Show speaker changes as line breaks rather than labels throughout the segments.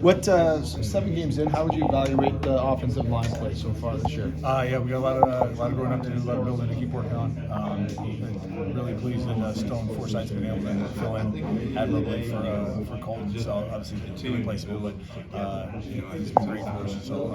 What 7 games in? How would you evaluate the offensive line play so far this year?
Yeah, we got a lot of growing up to do, a lot of building to keep working on. Really pleased that Stone Forsythe's been able to fill in admirably for Colton. So obviously it's irreplaceable, but he's been great for us. So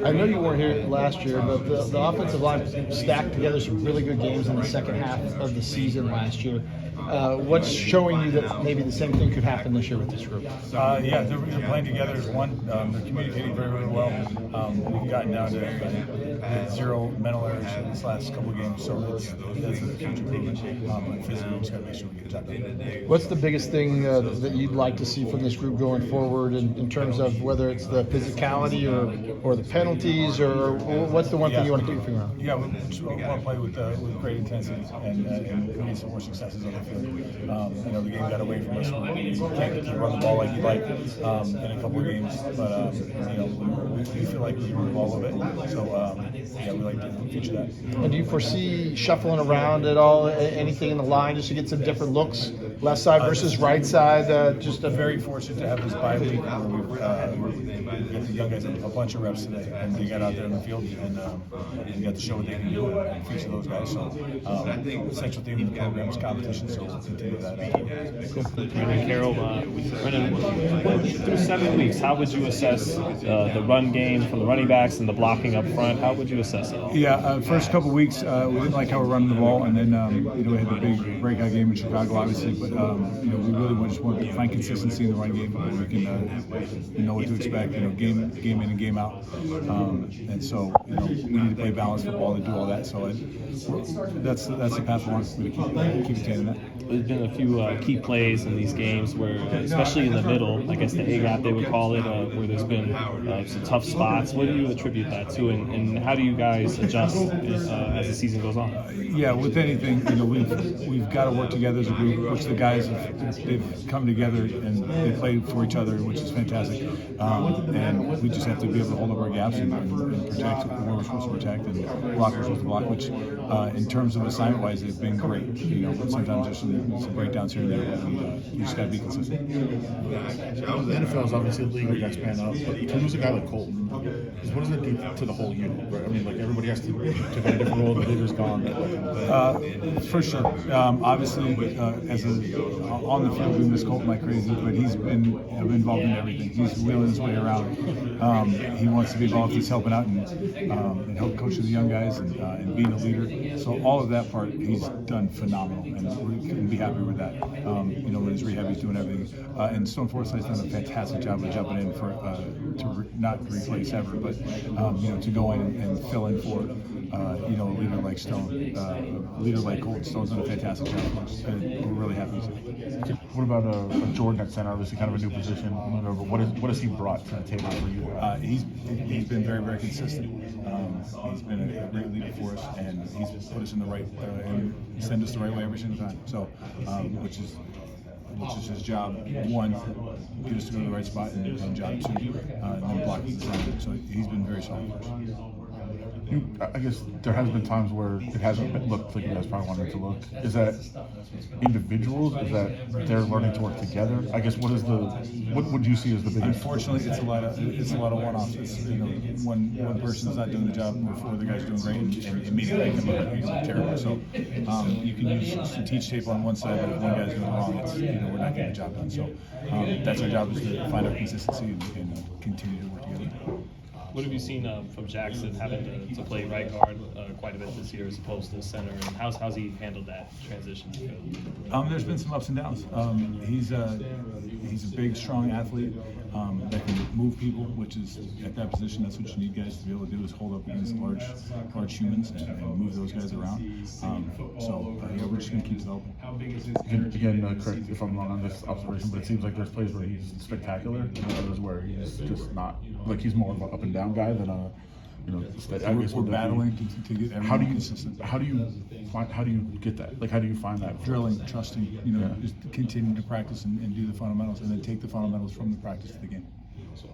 I know you weren't here last year, but the offensive line stacked together some really good games in the second half of the season last year. What's showing you that maybe the same thing could happen this year with this group?
Yeah, they're playing together as one. They're communicating very, very well. We've gotten down to 0 mental errors in this last couple of games, so that's a huge improvement. But physically, we just got to make sure we get the job done.
What's the biggest thing that you'd like to see from this group going forward in terms of whether it's the physicality or the penalties, or what's the one thing you want to keep your finger on?
Yeah, we want to play with great intensity and create some more successes on the field. The game got away from us. We can't keep running the ball like you'd like in a couple of games, but we feel like we can move the ball a little bit. So we like to feature that.
And do you foresee shuffling around at all? Anything in the line just to get some different looks, left side versus right side?
Very fortunate to have this bye week where we get the young guys a bunch of reps today, and they got out there in the field and got to show what they can do and feature those guys. So essential theme of the program is competition, so we'll continue that.
Brennan Carroll, Brennan, through 7 weeks, how would you assess the run game from the running backs and the blocking up front? How would you assess it?
Yeah, first couple of weeks we didn't like how we're running the ball, and then we had the big breakout game in Chicago, obviously, but we really just want to find consistency in the run game where we can know what to expect, game in and game out, and so we need to play balanced football to do all that. So that's the path we're on. We keep attaining that.
There's been a few key plays in these games where, especially in the middle, I guess the A-gap they would call it, where there's been some tough spots. What do you attribute that to, and how do you guys adjust as the season goes on?
Yeah, with anything, we've got to work together as a group, which the guys they've come together and they played for each other, which is fantastic. And we just have to be able to hold up our gaps and protect where we're supposed to protect and block where we're supposed to block, which in terms of assignment-wise, they've been great. But sometimes there's some breakdowns here and there, but we just got to be consistent.
The NFL is obviously a league where you guys pan up, but to lose a guy like Colton, what does it do to the whole unit? Right? I mean, everybody has to take on a different role. The leader's gone.
For sure. Obviously, on the field, we miss Colton like crazy, but he's been involved in everything. He's wheeling his way around. He wants to be involved. He's helping out and help coach the young guys and being a leader. So all of that part, he's done phenomenal, and we couldn't be happier with that. In his rehab, he's doing everything. And Stone Forsythe's done a fantastic job of jumping in to not replace ever, but to go in and fill in for a leader like Stone, a leader like Colton. Stone's done a fantastic job, and we're really happy with it.
What about Jordan at center? Obviously, kind of a new position. But what has he brought to the table for you?
He's been very, very consistent. He's been a great leader for us, and he's put us in the right and send us the right way every single time. So, which is his job. One, get us to go to the right spot, and job two, and then blocking the time. So he's been very solid for us.
I guess there has been times where it hasn't looked like you guys probably wanted it to look. Is that individuals? Is that they're learning to work together? I guess what would you see as the biggest?
Unfortunately, it's a lot of one-offs. It's, one person is not doing the job before the guy's doing great, and immediately they come up and terrible. So you can use some teach tape on one side, but if one guy's doing it wrong, it's, we're not getting the job done. So that's our job, is to find our consistency and continue to work together.
What have you seen from Jackson having to play right guard quite a bit this year as opposed to center, and how's he handled that transition?
There's been some ups and downs. He's a big, strong athlete that can move people, which is at that position. That's what you need guys to be able to do, is hold up against large humans and move those guys around. We're just going to keep developing.
Again, correct if I'm wrong on this observation, but it seems like there's plays where he's spectacular, and others where he's just not. Like he's more of an up and down guy than a.
We're battling to get everything consistent.
How do you get that? Like, how do you find that?
Drilling, trusting, just continue to practice and do the fundamentals, and then take the fundamentals from the practice to the game.